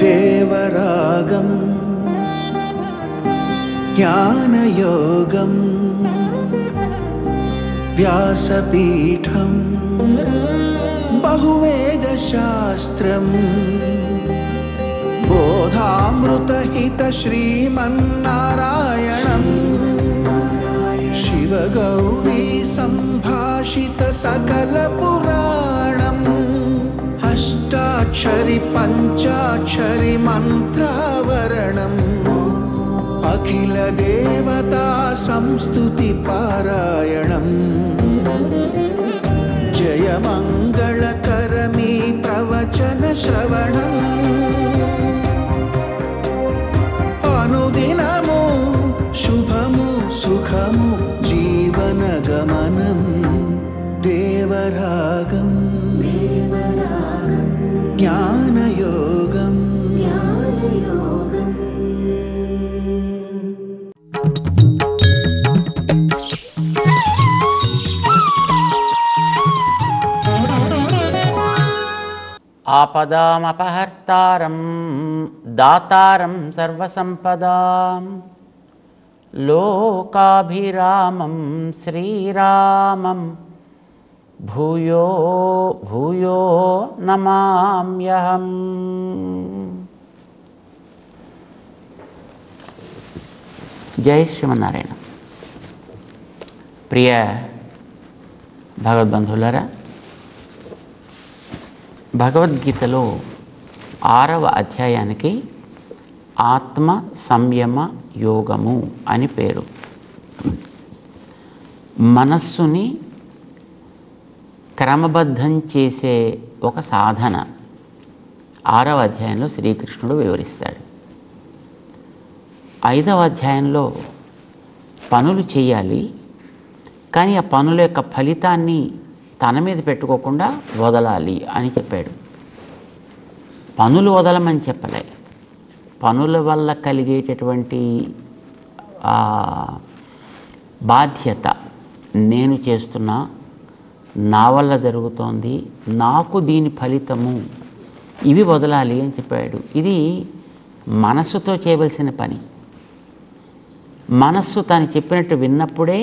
దేవరాగం జ్ఞానయోగం వ్యాసపీఠం బహువేదశాస్త్రం బోధామృతహిత శ్రీమన్నారాయణం శివగౌరీ సంభాషిత సకల పురాణం అష్టాక్షరి పంచాక్షరి మంత్రావరణం అఖిల దేవతా సంస్తుతి పారాయణం జయ మంగళకరమీ ప్రవచన శ్రవణం అనుదినము శుభము సుఖము జీవన గమనం దేవరాగం జ్ఞానయోగం ఆపదామపహర్తారం దాతారం సర్వసంపదాం లోకాభిరామం శ్రీరామం భూయో భూయో నమామ్యహం. జై శ్రీమన్నారాయణ. ప్రియ భగవద్బంధువులారా, భగవద్గీతలో 6వ అధ్యాయానికి ఆత్మ సంయమ యోగము అని పేరు. మనస్సుని క్రమబద్ధం చేసే ఒక సాధన 6వ అధ్యాయంలో శ్రీకృష్ణుడు వివరిస్తాడు. 5వ అధ్యాయంలో పనులు చేయాలి, కానీ ఆ పనుల యొక్క ఫలితాన్ని తన మీద పెట్టుకోకుండా వదలాలి అని చెప్పాడు. పనులు వదలమని చెప్పలే, పనుల వల్ల కలిగేటటువంటి బాధ్యత, నేను చేస్తున్నా, నా వల్ల జరుగుతోంది, నాకు దీని ఫలితము, ఇవి వదలాలి అని చెప్పాడు. ఇది మనస్సుతో చేయవలసిన పని. మనస్సు తను చెప్పినట్టు విన్నప్పుడే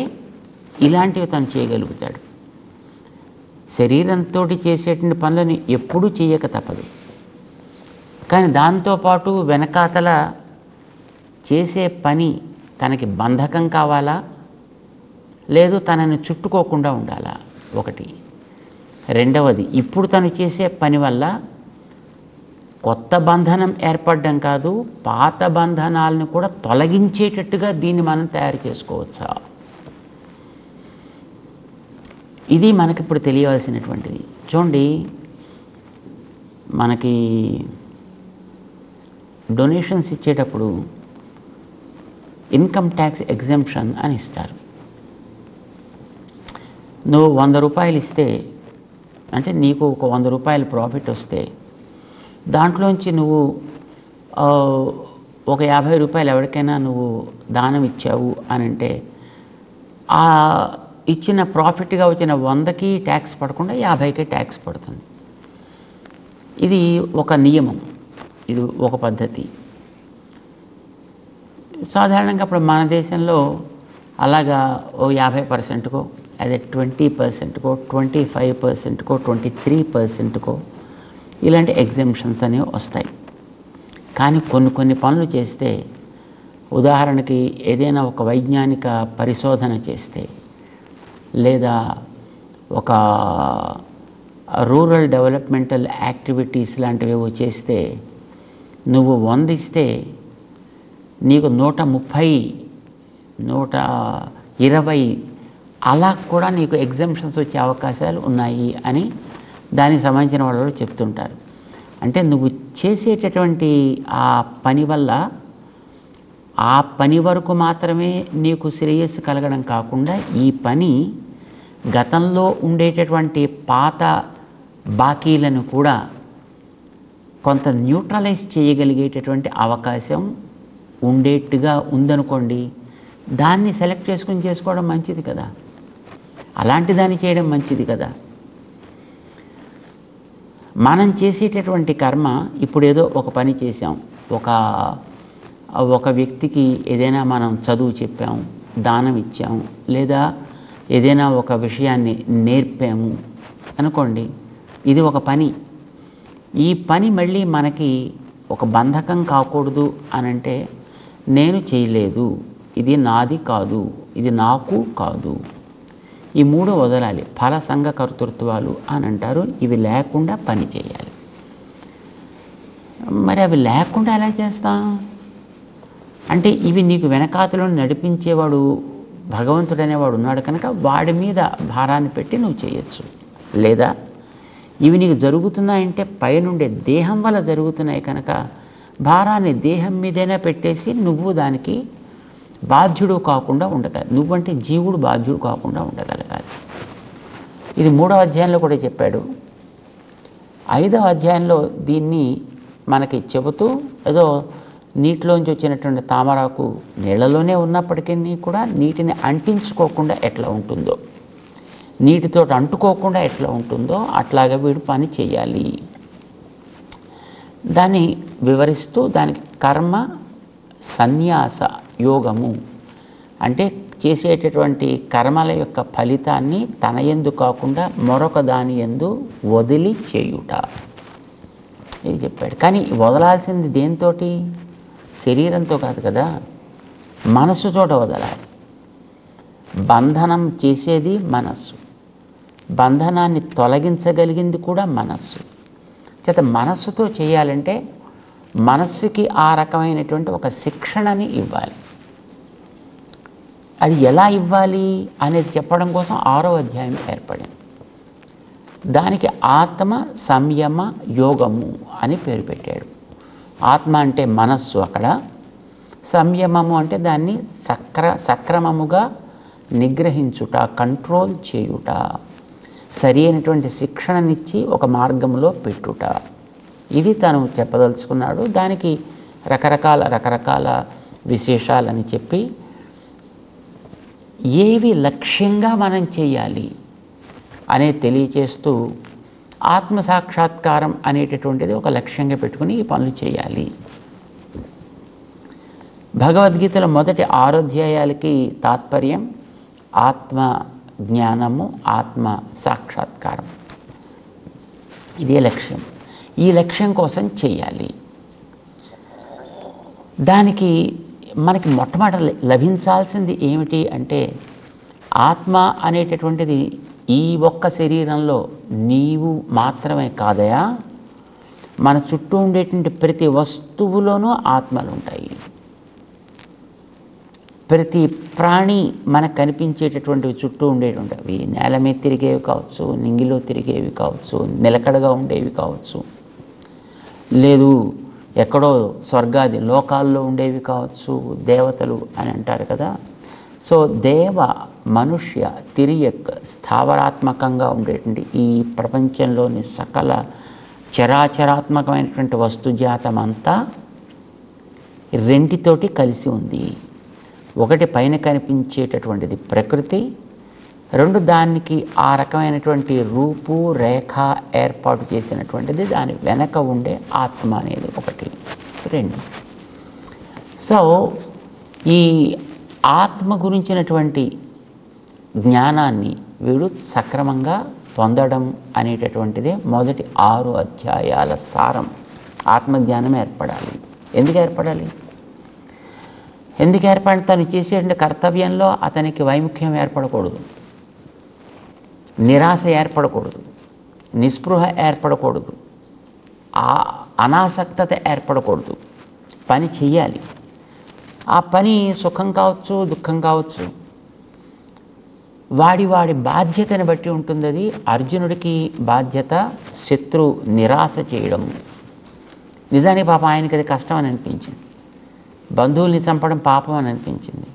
ఇలాంటివి తను చేయగలుగుతాడు. శరీరంతో చేసేటువంటి పనులని ఎప్పుడూ చేయక తప్పదు. కానీ దాంతోపాటు వెనకాతల చేసే పని తనకి బంధకం కావాలా, లేదు తనని చుట్టుకోకుండా ఉండాలా, ఒకటి. రెండవది, ఇప్పుడు తను చేసే పని వల్ల కొత్త బంధనం ఏర్పడడం కాదు, పాత బంధనాలను కూడా తొలగించేటట్టుగా దీన్ని మనం తయారు చేసుకోవచ్చా, ఇది మనకిప్పుడు తెలియవలసినటువంటిది. చూడండి, మనకి డొనేషన్స్ ఇచ్చేటప్పుడు ఇన్కమ్ ట్యాక్స్ ఎగ్జెంప్షన్ అని ఇస్తారు. నువ్వు 100 రూపాయలు ఇస్తే, అంటే నీకు ఒక 100 రూపాయలు ప్రాఫిట్ వస్తే, దాంట్లోంచి నువ్వు ఒక 50 రూపాయలు ఎవరికైనా నువ్వు దానం ఇచ్చావు అని అంటే, ఆ ఇచ్చిన ప్రాఫిట్గా వచ్చిన 100కి ట్యాక్స్ పడకుండా 50కే ట్యాక్స్ పడుతుంది. ఇది ఒక నియమం, ఇది ఒక పద్ధతి. సాధారణంగా ఇప్పుడు మన దేశంలో అలాగా ఓ 50%కో, అదే 20%కో, 25%కో, 23%కో ఇలాంటి ఎగ్జెంప్షన్స్ అనేవి వస్తాయి. కానీ కొన్ని పనులు చేస్తే, ఉదాహరణకి ఏదైనా ఒక వైజ్ఞానిక పరిశోధన చేస్తే, లేదా ఒక రూరల్ డెవలప్మెంటల్ యాక్టివిటీస్ లాంటివి చేస్తే, నువ్వు 100 ఇస్తే నీకు 130, 120 అలా కూడా నీకు ఎగ్జామ్షన్స్ వచ్చే అవకాశాలు ఉన్నాయి అని దానికి సంబంధించిన వాళ్ళు చెప్తుంటారు. అంటే నువ్వు చేసేటటువంటి ఆ పని వల్ల ఆ పని వరకు మాత్రమే నీకు శ్రేయస్సు కలగడం కాకుండా, ఈ పని గతంలో ఉండేటటువంటి పాత బాకీలను కూడా కొంత న్యూట్రలైజ్ చేయగలిగేటటువంటి అవకాశం ఉండేట్టుగా ఉందనుకోండి, దాన్ని సెలెక్ట్ చేసుకోవడం మంచిది కదా, అలాంటి దాన్ని చేయడం మంచిది కదా. మనం చేసేటటువంటి కర్మ ఇప్పుడు ఏదో ఒక పని చేసాం, ఒక వ్యక్తికి ఏదైనా మనం చదువు చెప్పాము, దానం ఇచ్చాము, లేదా ఏదైనా ఒక విషయాన్ని నేర్పాము అనుకోండి, ఇది ఒక పని. ఈ పని మళ్ళీ మనకి ఒక బంధకం కాకూడదు అనంటే నేను చేయలేదు, ఇది నాది కాదు, ఇది నాకు కాదు, ఈ మూడు వదలాలి. ఫల సంఘ కర్తృత్వాలు అని అంటారు. ఇవి లేకుండా పని చేయాలి. మరి అవి లేకుండా ఎలా చేస్తాం అంటే, ఇవి నీకు వెనకాతలో నడిపించేవాడు భగవంతుడు అనేవాడు ఉన్నాడు కనుక వాడి మీద భారాన్ని పెట్టి నువ్వు చేయొచ్చు. లేదా ఇవి నీకు జరుగుతున్నాయంటే పైనుండే దేహం వల్ల జరుగుతున్నాయి కనుక భారాన్ని దేహం మీదైనా పెట్టేసి నువ్వు దానికి బాధ్యుడు కాకుండా ఉండగలగాలి. నువ్వంటే జీవుడు బాధ్యుడు కాకుండా ఉండగలగాలి. ఇది 3వ అధ్యాయంలో కూడా చెప్పాడు. 5వ అధ్యాయంలో దీన్ని మనకి చెబుతూ, ఏదో నీటిలోంచి వచ్చినటువంటి తామరాకు నీళ్ళలోనే ఉన్నప్పటికీ కూడా నీటిని అంటించుకోకుండా ఎట్లా ఉంటుందో, నీటితో అంటుకోకుండా ఎట్లా ఉంటుందో అట్లాగే వీడు పని చేయాలి. దాన్ని వివరిస్తూ దానికి కర్మ సన్యాస యోగము అంటే చేసేటటువంటి కర్మల యొక్క ఫలితాన్ని తన యందు కాకుండా మరొక దాని యందు వదిలి చేయుట, ఇది చెప్పాడు. కానీ వదలాల్సింది దేంతోటి? శరీరంతో కాదు కదా, మనస్సు చోట వదలాలి. బంధనం చేసేది మనస్సు, బంధనాన్ని తొలగించగలిగింది కూడా మనస్సు. చేత మనస్సుతో చేయాలంటే మనస్సుకి ఆ రకమైనటువంటి ఒక శిక్షణని ఇవ్వాలి. అది ఎలా ఇవ్వాలి అనేది చెప్పడం కోసం 6వ అధ్యాయం ఏర్పడింది. దానికి ఆత్మ సంయమ యోగము అని పేరు పెట్టాడు. ఆత్మ అంటే మనస్సు, అక్కడ సంయమము అంటే దాన్ని సక్రమముగా నిగ్రహించుట, కంట్రోల్ చేయుట, సరి అయినటువంటి శిక్షణనిచ్చి ఒక మార్గంలో పెట్టుట, ఇది తను చెప్పదలుచుకున్నాడు. దానికి రకరకాల విశేషాలని చెప్పి ఏవి లక్ష్యంగా మనం చేయాలి అనేది తెలియచేస్తూ ఆత్మసాక్షాత్కారం అనేటటువంటిది ఒక లక్ష్యంగా పెట్టుకుని ఈ పనులు చేయాలి. భగవద్గీతలో మొదటి 6 అధ్యాయాలకి తాత్పర్యం ఆత్మ జ్ఞానము, ఆత్మ సాక్షాత్కారం, ఇదే లక్ష్యం. ఈ లక్ష్యం కోసం చేయాలి. దానికి మనకి మొట్టమొదట లభించాల్సింది ఏమిటి అంటే, ఆత్మ అనేటటువంటిది ఈ ఒక్క శరీరంలో నీవు మాత్రమే కాదయా, మన చుట్టూ ఉండేటువంటి ప్రతి వస్తువులోనూ ఆత్మలు ఉంటాయి. ప్రతి ప్రాణి మనకు కనిపించేటటువంటివి చుట్టూ ఉండేటువంటివి నేల మీద తిరిగేవి కావచ్చు, నింగిలో తిరిగేవి కావచ్చు, నిలకడగా ఉండేవి కావచ్చు, లేదు ఎక్కడో స్వర్గాది లోకాల్లో ఉండేవి కావచ్చు, దేవతలు అని అంటారు కదా. సో దేవ మనుష్య తిరియక్ స్థావరాత్మకంగా ఉండేటువంటి ఈ ప్రపంచంలోని సకల చరాచరాత్మకమైనటువంటి వస్తుజాతం అంతా రెంటితోటి కలిసి ఉంది. ఒకటి పైన కనిపించేటటువంటిది ప్రకృతి, 2 దానికి ఆ రకమైనటువంటి రూపు రేఖ ఏర్పాటు చేసినటువంటిది దాని వెనక ఉండే ఆత్మ అనేది 1, 2. సో ఈ ఆత్మ గురించినటువంటి జ్ఞానాన్ని వీడు సక్రమంగా పొందడం అనేటటువంటిదే మొదటి 6 అధ్యాయాల సారం. ఆత్మజ్ఞానం ఏర్పడాలి. ఎందుకు ఏర్పడాలి? ఎందుకు ఏర్పడి తను చేసేటువంటి కర్తవ్యంలో అతనికి వైముఖ్యం ఏర్పడకూడదు, నిరాశ ఏర్పడకూడదు, నిస్పృహ ఏర్పడకూడదు, అనాసక్తత ఏర్పడకూడదు. పని చెయ్యాలి. ఆ పని సుఖం కావచ్చు, దుఃఖం కావచ్చు, వాడి బాధ్యతను బట్టి ఉంటుంది. అది అర్జునుడికి బాధ్యత శత్రు నిరాశ చేయడం. నిజానికి పాపం ఆయనకి అది కష్టం అని అనిపించింది, బంధువుల్ని చంపడం పాపం అని అనిపించింది.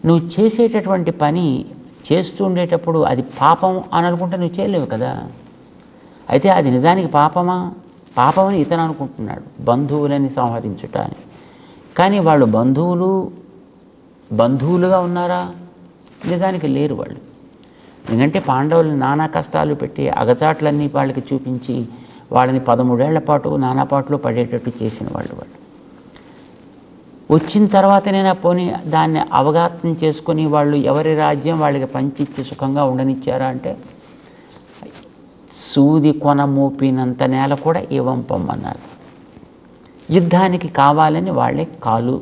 నువ్వు చేసేటటువంటి పని చేస్తూ ఉండేటప్పుడు అది పాపం అని అనుకుంటే నువ్వు చేయలేవు కదా. అయితే అది నిజానికి పాపమా? పాపమని ఇతను అనుకుంటున్నాడు, బంధువులని సంహరించుట అని. కానీ వాళ్ళు బంధువులుగా ఉన్నారా? నిజానికి లేరు. వాళ్ళు ఎందుకంటే పాండవులు నానా కష్టాలు పెట్టి అగచాట్లన్నీ వాళ్ళకి చూపించి వాళ్ళని 13 ఏళ్ల పాటు నానా పాటలు పడేటట్టు చేసిన వాళ్ళు. వచ్చిన తర్వాతనైనా పోనీ దాన్ని అవగాహన చేసుకొని వాళ్ళు ఎవరి రాజ్యం వాళ్ళకి పంచిచ్చి సుఖంగా ఉండనిచ్చారా అంటే సూది కొన మోపినంత నేల కూడా ఇవ్వంపమ్మన్నారు. యుద్ధానికి కావాలని వాళ్ళే కాలు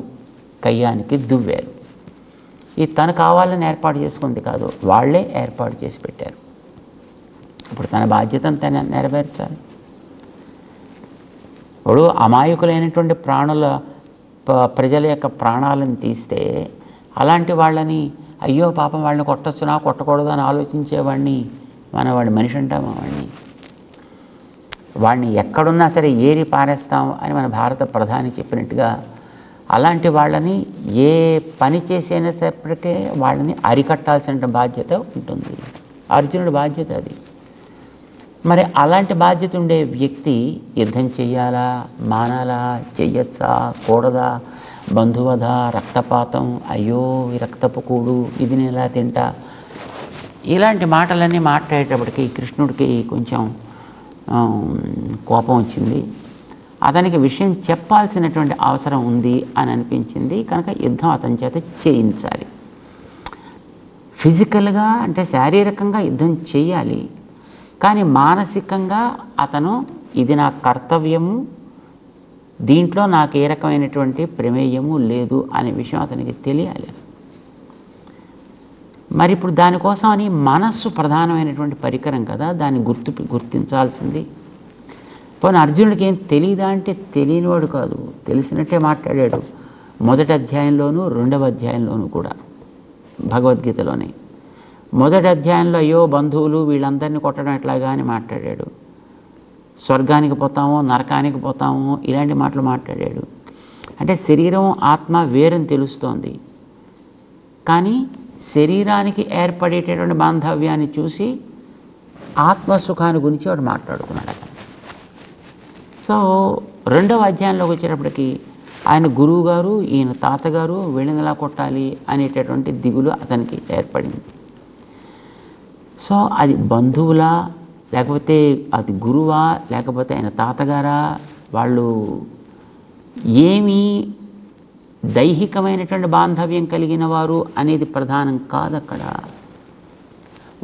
కయ్యానికి దువ్వారు. ఈ తను కావాలని ఏర్పాటు చేసుకుంది కాదు, వాళ్ళే ఏర్పాటు చేసి పెట్టారు. ఇప్పుడు తన బాధ్యతను తను నెరవేర్చాలి. ఇప్పుడు అమాయకులైనటువంటి ప్రజల యొక్క ప్రాణాలను తీస్తే అలాంటి వాళ్ళని అయ్యో పాపం వాళ్ళని కొట్టొచ్చునా కొట్టకూడదు అని ఆలోచించేవాడిని వాడి మనిషి అంటామా? వాడిని ఎక్కడున్నా సరే ఏరి పారేస్తాం అని మన భారత ప్రధాని చెప్పినట్టుగా అలాంటి వాళ్ళని ఏ పని చేసేటప్పటికే వాళ్ళని అరికట్టాల్సిన బాధ్యత ఉంటుంది. అర్జునుడి బాధ్యత అది. మరి అలాంటి బాధ్యత ఉండే వ్యక్తి యుద్ధం చెయ్యాలా, మానాలా, చెయ్యొచ్చా, కూడదా, బంధువధ, రక్తపాతం, అయ్యో ఈ రక్తపు కూడు, ఇది నేను ఎలా తింటా, ఇలాంటి మాటలన్నీ మాట్లాడేటప్పటికి కృష్ణుడికి కొంచెం కోపం వచ్చింది. అతనికి విషయం చెప్పాల్సినటువంటి అవసరం ఉంది అని అనిపించింది. కనుక యుద్ధం అతని చేత చేయించాలి. ఫిజికల్గా అంటే శారీరకంగా యుద్ధం చేయాలి, కానీ మానసికంగా అతను ఇది నా కర్తవ్యము, దీంట్లో నాకు ఏ రకమైనటువంటి ప్రమేయము లేదు అనే విషయం అతనికి తెలియాలి. మరి ఇప్పుడు దానికోసం అని మనస్సు ప్రధానమైనటువంటి పరికరం కదా, దాన్ని గుర్తించాల్సింది. పోనీ అర్జునుడికి ఏం తెలియదా అంటే తెలియనివాడు కాదు, తెలిసినట్టే మాట్లాడాడు. మొదటి అధ్యాయంలోనూ 2వ అధ్యాయంలోనూ కూడా భగవద్గీతలోనే. మొదటి అధ్యాయంలో అయ్యో బంధువులు వీళ్ళందరినీ కొట్టడం ఎట్లాగా అని మాట్లాడాడు. స్వర్గానికి పోతామో నరకానికి పోతామో ఇలాంటి మాటలు మాట్లాడాడు. అంటే శరీరం ఆత్మ వేరని తెలుస్తోంది, కానీ శరీరానికి ఏర్పడేటటువంటి బాంధవ్యాన్ని చూసి ఆత్మసుఖాన్ని గురించి వాడు మాట్లాడుకున్నాడు. సో 2వ అధ్యాయంలోకి వచ్చేటప్పటికి ఆయన గురువు గారు ఈయన తాతగారు వీళ్ళని ఎలా కొట్టాలి అనేటటువంటి దిగులు అతనికి ఏర్పడింది. సో అది బంధువులా, లేకపోతే అది గురువా, లేకపోతే ఆయన తాతగారా, వాళ్ళు ఏమీ దైహికమైనటువంటి బాంధవ్యం కలిగిన వారు అనేది ప్రధానం కాదు అక్కడ.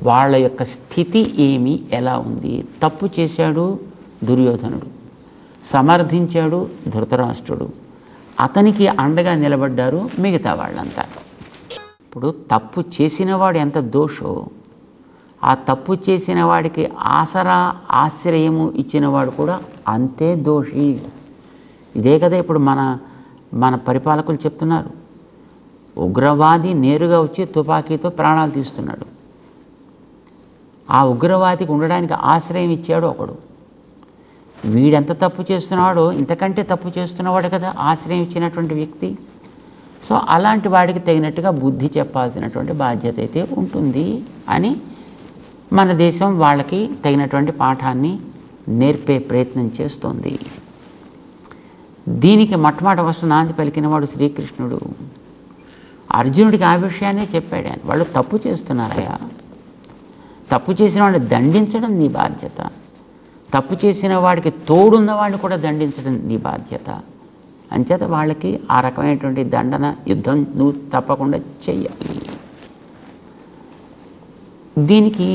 వాళ్ళ యొక్క స్థితి ఏమి, ఎలా ఉంది. తప్పు చేశాడు దుర్యోధనుడు, సమర్థించాడు ధృతరాష్ట్రుడు, అతనికి అండగా నిలబడ్డారు మిగతా వాళ్ళంతా. ఇప్పుడు తప్పు చేసినవాడు ఎంత దోషో, ఆ తప్పు చేసిన వాడికి ఆసరా ఆశ్రయము ఇచ్చినవాడు కూడా అంతే దోషి. ఇదే కదా ఇప్పుడు మన పరిపాలకులు చెప్తున్నారు. ఉగ్రవాది నేరుగా వచ్చి తుపాకీతో ప్రాణాలు తీస్తున్నాడు, ఆ ఉగ్రవాదికి ఉండడానికి ఆశ్రయం ఇచ్చాడు ఒకడు. వీడెంత తప్పు చేస్తున్నాడో ఇంతకంటే తప్పు చేస్తున్నవాడు కదా ఆశ్రయం ఇచ్చినటువంటి వ్యక్తి. సో అలాంటి వాడికి తగినట్టుగా బుద్ధి చెప్పాల్సినటువంటి బాధ్యత అయితే ఉంటుంది అని మన దేశం వాళ్ళకి తగినటువంటి పాఠాన్ని నేర్పే ప్రయత్నం చేస్తోంది. దీనికి మొట్టమొదటి వస్తు నాంది పలికినవాడు శ్రీకృష్ణుడు. అర్జునుడికి ఆ విషయాన్నే చెప్పాడు. ఆయన వాళ్ళు తప్పు చేస్తున్నారయ్యా, తప్పు చేసిన వాడిని దండించడం నీ బాధ్యత, తప్పు చేసిన వాడికి తోడున్న వాడిని కూడా దండించడం నీ బాధ్యత. అంచేత వాళ్ళకి ఆ రకమైనటువంటి దండన యుద్ధం నువ్వు తప్పకుండా చెయ్యాలి. దీనికి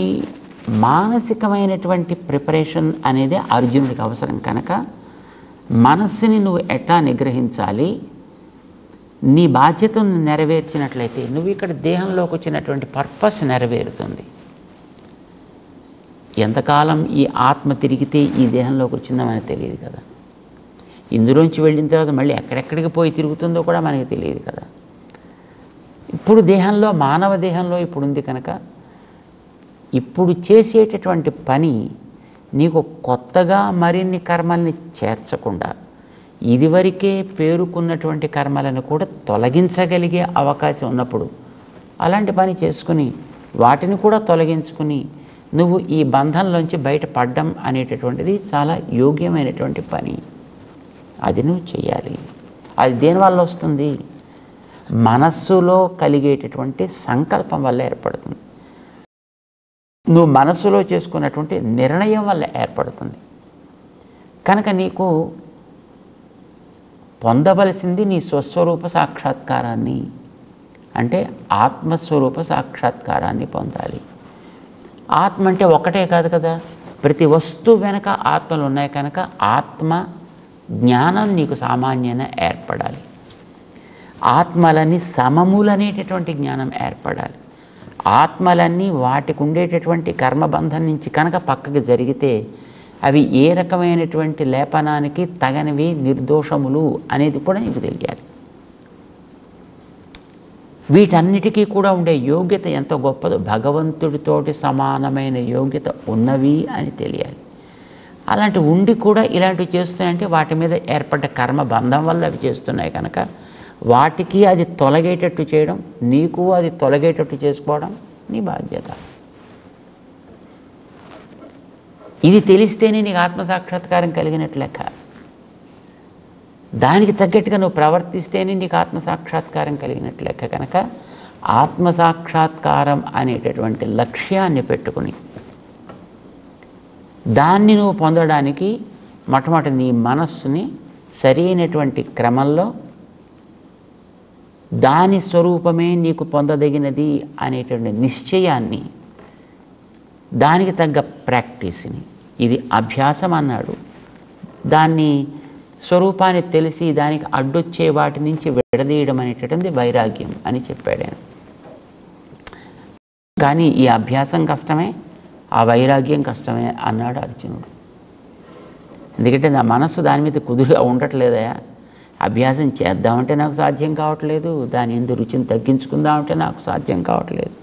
మానసికమైనటువంటి ప్రిపరేషన్ అనేది అర్జునుడికి అవసరం. కనుక మనస్సుని నువ్వు ఎట్లా నిగ్రహించాలి, నీ బాధ్యతను నెరవేర్చినట్లయితే నువ్వు ఇక్కడ దేహంలోకి వచ్చినటువంటి పర్పస్ నెరవేరుతుంది. ఎంతకాలం ఈ ఆత్మ తిరిగితే ఈ దేహంలోకి వచ్చిందో మనకు తెలియదు కదా. ఇందులోంచి వెళ్ళిన తర్వాత మళ్ళీ ఎక్కడెక్కడికి పోయి తిరుగుతుందో కూడా మనకి తెలియదు కదా. ఇప్పుడు దేహంలో, మానవ దేహంలో ఇప్పుడు ఉంది కనుక ఇప్పుడు చేసేటటువంటి పని నీకు కొత్తగా మరిన్ని కర్మల్ని చేర్చకుండా ఇదివరకే పేరుకున్నటువంటి కర్మలను కూడా తొలగించగలిగే అవకాశం ఉన్నప్పుడు అలాంటి పని చేసుకుని వాటిని కూడా తొలగించుకుని నువ్వు ఈ బంధంలోంచి బయటపడడం అనేటటువంటిది చాలా యోగ్యమైనటువంటి పని. అది నువ్వు చేయాలి. అది దేనివల్ల వస్తుంది? మనస్సులో కలిగేటటువంటి సంకల్పం వల్ల ఏర్పడుతుంది. నువ్వు మనస్సులో చేసుకున్నటువంటి నిర్ణయం వల్ల ఏర్పడుతుంది. కనుక నీకు పొందవలసింది నీ స్వస్వరూప సాక్షాత్కారాన్ని, అంటే ఆత్మస్వరూప సాక్షాత్కారాన్ని పొందాలి. ఆత్మ అంటే ఒకటే కాదు కదా, ప్రతి వస్తువు వెనక ఆత్మలు ఉన్నాయి. కనుక ఆత్మ జ్ఞానం నీకు సామాన్యంగా ఏర్పడాలి. ఆత్మలన్నీ సమములనేటటువంటి జ్ఞానం ఏర్పడాలి. ఆత్మలన్నీ వాటికి ఉండేటటువంటి కర్మబంధం నుంచి కనుక పక్కకి జరిగితే అవి ఏ రకమైనటువంటి లేపనానికి తగనివి, నిర్దోషములు అనేది కూడా నీకు తెలియాలి. వీటన్నిటికీ కూడా ఉండే యోగ్యత ఎంత గొప్పదో, భగవంతుడితోటి సమానమైన యోగ్యత ఉన్నవి అని తెలియాలి. అలాంటి ఉండి కూడా ఇలాంటివి చేస్తున్నాయంటే వాటి మీద ఏర్పడ్డ కర్మ బంధం వల్ల అవి చేస్తున్నాయి. కనుక వాటికి అది తొలగేటట్టు చేయడం, నీకు అది తొలగేటట్టు చేసుకోవడం నీ బాధ్యత. ఇది తెలిస్తేనే నీకు ఆత్మసాక్షాత్కారం కలిగినట్టు లెక్క. దానికి తగ్గట్టుగా నువ్వు ప్రవర్తిస్తేనే నీకు ఆత్మసాక్షాత్కారం కలిగినట్టు లెక్క. కనుక ఆత్మసాక్షాత్కారం అనేటటువంటి లక్ష్యాన్ని పెట్టుకుని దాన్ని నువ్వు పొందడానికి మొట్టమొదటి నీ మనస్సుని సరైనటువంటి క్రమంలో దాని స్వరూపమే నీకు పొందదగినది అనేటువంటి నిశ్చయాన్ని, దానికి తగ్గ ప్రాక్టీస్ని, ఇది అభ్యాసం అన్నాడు. దాన్ని స్వరూపాన్ని తెలిసి దానికి అడ్డొచ్చే వాటి నుంచి విడదీయడం అనేటటువంటి వైరాగ్యం అని చెప్పాడు ఆయన. కానీ ఈ అభ్యాసం కష్టమే, ఆ వైరాగ్యం కష్టమే అన్నాడు అర్జునుడు. ఎందుకంటే నా మనస్సు దాని మీద కుదురుగా ఉండట్లేదయా, అభ్యాసం చేద్దామంటే నాకు సాధ్యం కావట్లేదు, దాని ఎందు రుచిని తగ్గించుకుందామంటే నాకు సాధ్యం కావట్లేదు.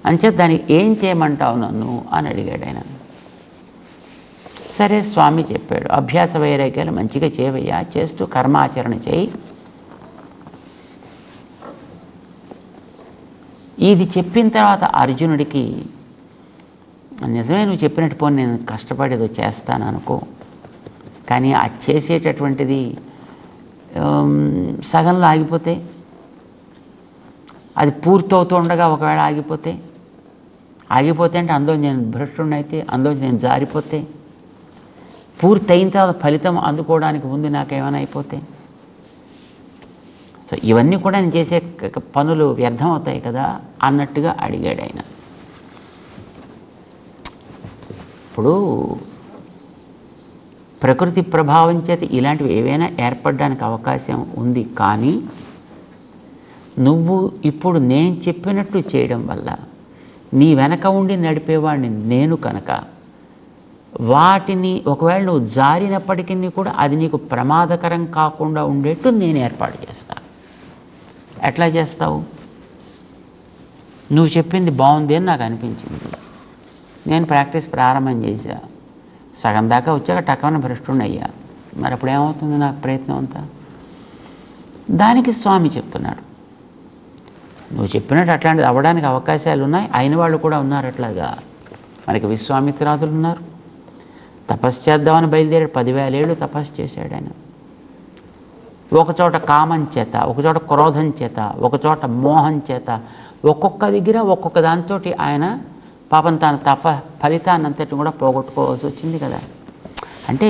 అంచేత దానికి ఏం చేయమంటావు నన్ను అని అడిగాడు ఆయన. సరే స్వామి చెప్పాడు, అభ్యాస వైరాగ్యాలు మంచిగా చేయవయ్యా, చేస్తూ కర్మాచరణ చేయి. ఇది చెప్పిన తర్వాత అర్జునుడికి నిజమే నువ్వు చెప్పినట్టు పోనీ నేను కష్టపడి ఏదో చేస్తాను అనుకో, కానీ అది చేసేటటువంటిది సగంలో ఆగిపోతే, అది పూర్తవుతూ ఉండగా ఒకవేళ ఆగిపోతే అంటే అందులో నేను భ్రష్టుడినైతే, అందులో నేను జారిపోతే, పూర్తయిన తర్వాత ఫలితం అందుకోవడానికి ముందు నాకేమైనా అయిపోతే, సో ఇవన్నీ కూడా నేను చేసే పనులు వ్యర్థం అవుతాయి కదా అన్నట్టుగా అడిగాడు ఆయన. ఇప్పుడు ప్రకృతి ప్రభావం చేత ఇలాంటివి ఏవైనా ఏర్పడడానికి అవకాశం ఉంది. కానీ నువ్వు ఇప్పుడు నేను చెప్పినట్టు చేయడం వల్ల నీ వెనక ఉండి నడిపేవాడిని నేను కనుక, వాటిని ఒకవేళ నువ్వు జారినప్పటికీ కూడా అది నీకు ప్రమాదకరం కాకుండా ఉండేట్టు నేను ఏర్పాటు చేస్తాను. ఎట్లా చేస్తావు? నువ్వు చెప్పింది బాగుంది అని నాకు అనిపించింది, నేను ప్రాక్టీస్ ప్రారంభం చేశా, సగం దాకా వచ్చాక టక్కన భ్రష్టుని అయ్యా, మరి అప్పుడు ఏమవుతుంది నాకు ప్రయత్నం అంతా? దానికి స్వామి చెప్తున్నాడు, నువ్వు చెప్పినట్టు అట్లాంటిది అవ్వడానికి అవకాశాలు ఉన్నాయి, అయిన వాళ్ళు కూడా ఉన్నారు. అట్లాగా మనకి విశ్వామిత్రాదులు ఉన్నారు. తపస్సు చేద్దామని బయలుదేరాడు, 10,000 ఏళ్ళు తపస్సు చేశాడు ఆయన. ఒకచోట కామం చేత, ఒకచోట క్రోధం చేత, ఒకచోట మోహం చేత, ఒక్కొక్క దగ్గర ఒక్కొక్క దాంతో ఆయన పాపం తన ఫలితాన్నంతటిని కూడా పోగొట్టుకోవాల్సి వచ్చింది కదా. అంటే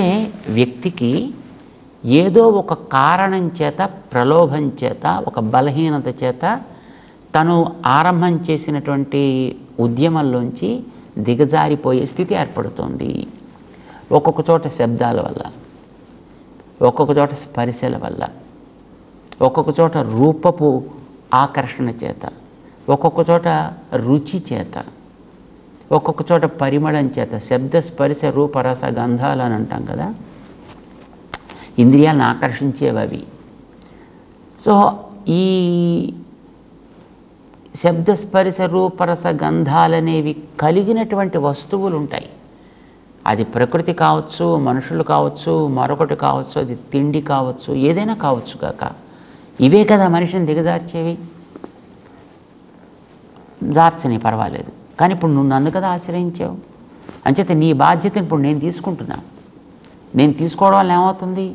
వ్యక్తికి ఏదో ఒక కారణం చేత, ప్రలోభం చేత, ఒక బలహీనత చేత తను ఆరంభం చేసినటువంటి ఉద్యమంలోంచి దిగజారిపోయే స్థితి ఏర్పడుతుంది. ఒక్కొక్క చోట శబ్దాల వల్ల, ఒక్కొక్క చోట స్పర్శల వల్ల, ఒక్కొక్క చోట రూపపు ఆకర్షణ చేత, ఒక్కొక్క చోట రుచి చేత, ఒక్కొక్క చోట పరిమళం చేత, శబ్ద స్పర్శ రూప రస గంధాలు అని అంటాం కదా, ఇంద్రియాలను ఆకర్షించేవి అవి. సో ఈ శబ్దస్పర్శ రూపరస గంధాలనేవి కలిగినటువంటి వస్తువులు ఉంటాయి. అది ప్రకృతి కావచ్చు, మనుషులు కావచ్చు, మరొకటి కావచ్చు, అది తిండి కావచ్చు, ఏదైనా కావచ్చు కాక, ఇవే కదా మనిషిని దిగజార్చేవి. జార్చని పర్వాలేదు, కానీ ఇప్పుడు నువ్వు నన్ను కదా ఆశ్రయించావు, అంచేత నీ బాధ్యతను ఇప్పుడు నేను తీసుకుంటున్నా. నేను తీసుకోవడం వల్ల ఏమవుతుంది?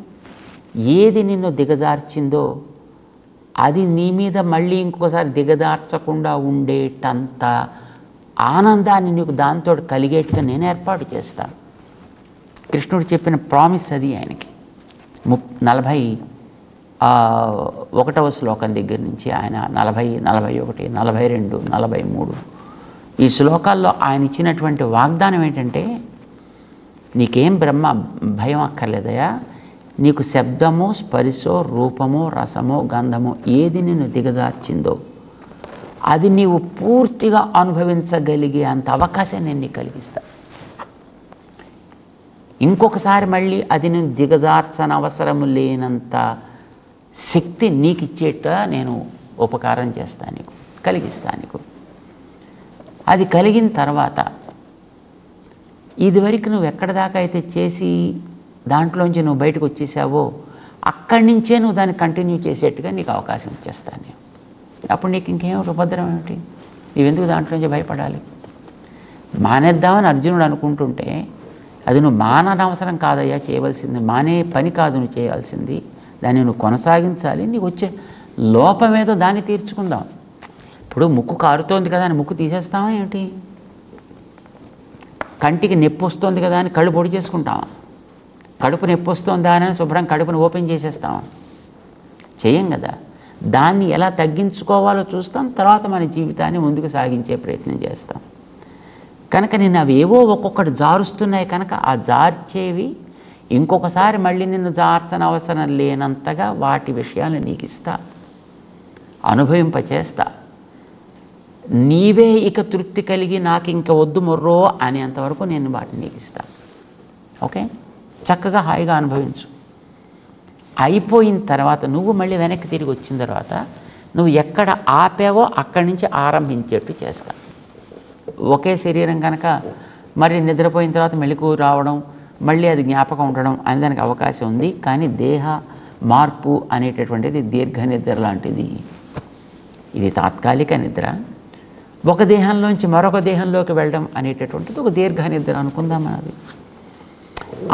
ఏది నిన్ను దిగజార్చిందో అది నీ మీద మళ్ళీ ఇంకోసారి దిగజార్చకుండా ఉండేటంత ఆనందాన్ని నీకు దాంతో కలిగేట్టుగా నేను ఏర్పాటు చేస్తాను. కృష్ణుడు చెప్పిన ప్రామిస్ అది ఆయనకి. 41వ శ్లోకం దగ్గర నుంచి ఆయన 40, 41, 42, 43 ఈ శ్లోకాల్లో ఆయన ఇచ్చినటువంటి వాగ్దానం ఏంటంటే, నీకేం భయం అక్కర్లేదయా, నీకు శబ్దమో స్పర్శో రూపమో రసమో గంధమో ఏది నిన్ను దిగజార్చిందో అది నీవు పూర్తిగా అనుభవించగలిగే అంత అవకాశం నేను నీకు కలిగిస్తా. ఇంకొకసారి మళ్ళీ అది నేను దిగజార్చనవసరము లేనంత శక్తి నీకు ఇచ్చేట నేను ఉపకారం చేస్తాను, నీకు కలిగిస్తాను. నీకు అది కలిగిన తర్వాత ఇదివరకు నువ్వు ఎక్కడి దాకా అయితే చేసి దాంట్లోంచి నువ్వు బయటకు వచ్చేసావో అక్కడి నుంచే నువ్వు దాన్ని కంటిన్యూ చేసేట్టుగా నీకు అవకాశం ఇచ్చేస్తాను నేను. అప్పుడు నీకు ఇంకేం ఉపద్రవం ఏమిటి? నువ్వెందుకు దాంట్లోంచి భయపడాలి? మానేద్దామని అర్జునుడు అనుకుంటుంటే అది నువ్వు మాననవసరం కాదయ్యా చేయవలసింది, మానే పని కాదు నువ్వు చేయాల్సింది, దాన్ని నువ్వు కొనసాగించాలి. నీకు వచ్చే లోపమేదో దాన్ని తీర్చుకుందాం. ఇప్పుడు ముక్కు కారుతోంది కదా అని ముక్కు తీసేస్తావా ఏమిటి? కంటికి నొప్పి వస్తుంది కదా అని కళ్ళు పొడి చేసుకుంటావా? కడుపు నొప్పి వస్తుందా అని శుభ్రం కడుపుని ఓపెన్ చేసేస్తావా? చేయం కదా. దాన్ని ఎలా తగ్గించుకోవాలో చూస్తాం, తర్వాత మన జీవితాన్ని ముందుకు సాగించే ప్రయత్నం చేస్తాం. కనుక నిన్ను అవేవో ఒక్కొక్కటి జారుస్తున్నాయి కనుక ఆ జార్చేవి ఇంకొకసారి మళ్ళీ నిన్ను జార్చనవసరం లేనంతగా వాటి విషయాలు నీకు ఇస్తా, అనుభవింపచేస్తా. నీవే ఇక తృప్తి కలిగి నాకు ఇంక వద్దు మొర్రో అనేంతవరకు నేను వాటిని నీకు ఇస్తాను. ఓకే, చక్కగా హాయిగా అనుభవించు. అయిపోయిన తర్వాత నువ్వు మళ్ళీ వెనక్కి తిరిగి వచ్చిన తర్వాత నువ్వు ఎక్కడ ఆపావో అక్కడి నుంచి ఆరంభించేట్టు చేస్తా. ఒకే శరీరం కనుక మరి నిద్రపోయిన తర్వాత మెళుకు రావడం, మళ్ళీ అది జ్ఞాపకం ఉండడం అని దానికి అవకాశం ఉంది. కానీ దేహ మార్పు అనేటటువంటిది దీర్ఘ నిద్ర లాంటిది. ఇది తాత్కాలిక నిద్ర. ఒక దేహంలోంచి మరొక దేహంలోకి వెళ్ళడం అనేటటువంటిది ఒక దీర్ఘ నిద్ర అనుకుందాం. అది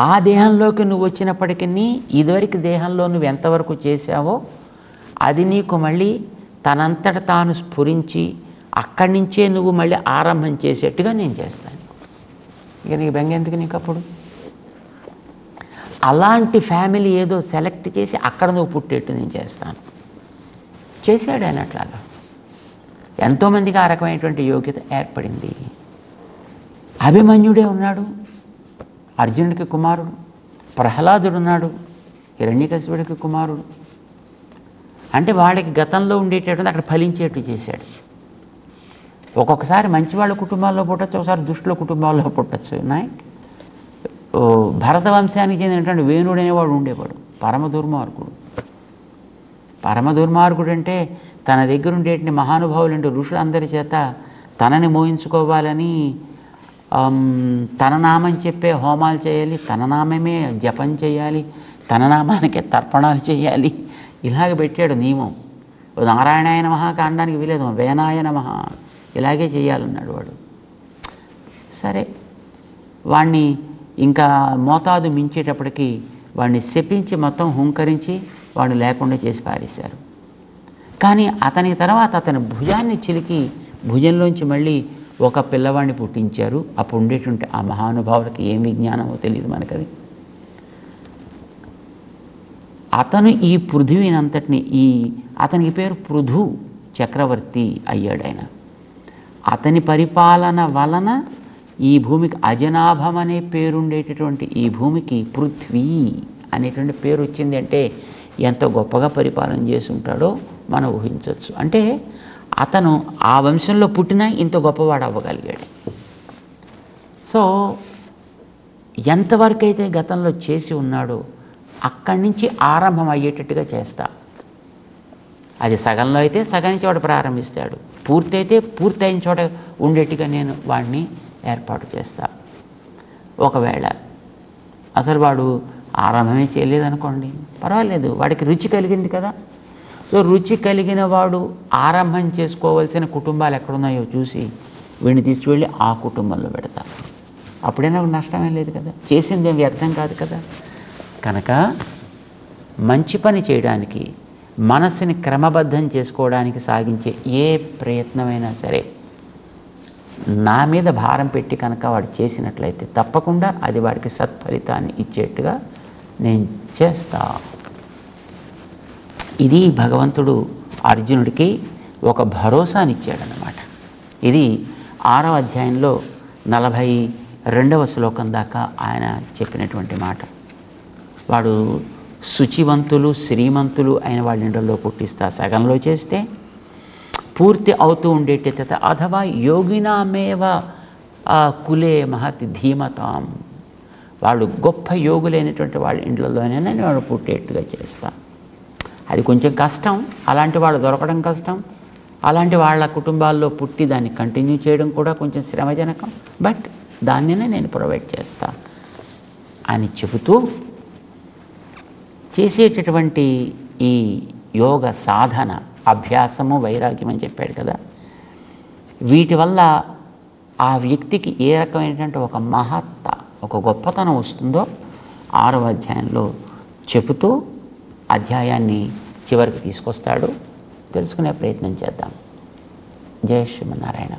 ఆ దేహంలోకి నువ్వు వచ్చినప్పటికీ ఇదివరకు దేహంలో నువ్వు ఎంతవరకు చేశావో అది నీకు మళ్ళీ తనంతట తాను స్ఫురించి అక్కడి నుంచే నువ్వు మళ్ళీ ఆరంభం చేసేట్టుగా నేను చేస్తాను. ఇక నీకు బెంగ ఎందుకు నీకు? అప్పుడు అలాంటి ఫ్యామిలీ ఏదో సెలెక్ట్ చేసి అక్కడ నువ్వు పుట్టేట్టు నేను చేస్తాను. చేశాడు ఆయన అట్లాగా. ఎంతోమందికి ఆ రకమైనటువంటి యోగ్యత ఏర్పడింది. అభిమన్యుడే ఉన్నాడు, అర్జునుడికి కుమారుడు. ప్రహ్లాదుడు ఉన్నాడు, హిరణ్యకశిపుడికి కుమారుడు. అంటే వాళ్ళకి గతంలో ఉండేటటువంటి అక్కడ ఫలించేట్టు చేశాడు. ఒక్కొక్కసారి మంచి వాళ్ళ కుటుంబాల్లో పుట్టచ్చు, ఒకసారి దుష్టుల కుటుంబాల్లో పుట్టచ్చు. భరత వంశానికి చెందినటువంటి వేణుడు అనేవాడు ఉండేవాడు, పరమ దుర్మార్గుడు. పరమ దుర్మార్గుడు అంటే తన దగ్గర ఉండేటువంటి మహానుభావులు అంటే ఋషులందరి చేత తనని మోయించుకోవాలని తన నామం చెప్పే హోమాలు చేయాలి, తన నామమే జపం చేయాలి, తన నామానికే తర్పణాలు చేయాలి. ఇలాగ పెట్టాడు నియమం. నారాయణాయ నమః కాండానికి వీలేదు, వేనాయ నమః ఇలాగే చేయాలన్నాడు వాడు. సరే, వాణ్ణి ఇంకా మోతాదు మించేటప్పటికి వాడిని శపించి మొత్తం హుంకరించి వాడు లేకుండా చేసి పారేశారు. కానీ అతని తర్వాత అతని భుజాన్ని చిలికి భుజంలోంచి మళ్ళీ ఒక పిల్లవాడిని పుట్టించారు. అప్పుడు ఉండేటువంటి ఆ మహానుభావులకి ఏం విజ్ఞానమో తెలియదు మనకది. అతను ఈ పృథివీనంతటిని అతనికి పేరు పృథు చక్రవర్తి అయ్యాడు ఆయన. అతని పరిపాలన వలన ఈ భూమికి అజనాభం అనే పేరుండేటటువంటి ఈ భూమికి పృథ్వీ అనేటువంటి పేరు వచ్చింది. అంటే ఎంత గొప్పగా పరిపాలన చేసి ఉంటాడో మనం ఊహించవచ్చు. అంటే అతను ఆ వంశంలో పుట్టినా ఇంత గొప్పవాడు అవ్వగలిగాడు. సో ఎంతవరకు అయితే గతంలో చేసి ఉన్నాడో అక్కడి నుంచి ఆరంభం అయ్యేటట్టుగా చేస్తా. అది సగంలో అయితే సగం చోట ప్రారంభిస్తాడు, పూర్తి అయితే పూర్తి అయిన చోట ఉండేట్టుగా నేను వాడిని ఏర్పాటు చేస్తా. ఒకవేళ అసలు వాడు ఆరంభమే చేయలేదనుకోండి, పర్వాలేదు, వాడికి రుచి కలిగింది కదా. సో రుచి కలిగిన వాడు ఆరంభం చేసుకోవాల్సిన కుటుంబాలు ఎక్కడున్నాయో చూసి వీడిని తీసుకువెళ్ళి ఆ కుటుంబంలో పెడతా. అప్పుడైనా నష్టమే లేదు కదా, చేసిందేం వ్యర్థం కాదు కదా. కనుక మంచి పని చేయడానికి, మనస్సుని క్రమబద్ధం చేసుకోవడానికి సాగించే ఏ ప్రయత్నమైనా సరే నా మీద భారం పెట్టి కనుక వాడు చేసినట్లయితే తప్పకుండా అది వాడికి సత్ఫలితాన్ని ఇచ్చేట్టుగా నేను చేస్తా. ఇది భగవంతుడు అర్జునుడికి ఒక భరోసానిచ్చాడనమాట. ఇది 6వ అధ్యాయంలో 42వ శ్లోకం దాకా ఆయన చెప్పినటువంటి మాట. వాడు శుచివంతులు శ్రీమంతులు అయిన వాళ్ళ ఇండ్లలో పుట్టిస్తా, సగంలో చేస్తే పూర్తి అవుతూ ఉండేట అథవా యోగినామేవ కులే మహతి ధీమతాం, వాళ్ళు గొప్ప యోగులైనటువంటి వాళ్ళ ఇండ్లలోనే నేను వాడు పుట్టేట్టుగా చేస్తా. అది కొంచెం కష్టం, అలాంటి వాళ్ళు దొరకడం కష్టం, అలాంటి వాళ్ళ కుటుంబాల్లో పుట్టి దాన్ని కంటిన్యూ చేయడం కూడా కొంచెం శ్రమజనకం, బట్ దాన్నే నేను ప్రొవైడ్ చేస్తా అని చెబుతూ చేసేటటువంటి ఈ యోగ సాధన, అభ్యాసము, వైరాగ్యం అని చెప్పాడు కదా, వీటి వల్ల ఆ వ్యక్తికి ఏ రకమైనటువంటి ఒక మహత్త, ఒక గొప్పతనం వస్తుందో 6వ అధ్యాయంలో చెబుతూ అధ్యాయాన్ని చివరికి తీసుకొస్తాడు. తెలుసుకునే ప్రయత్నం చేద్దాం. జై శ్రీమన్నారాయణ.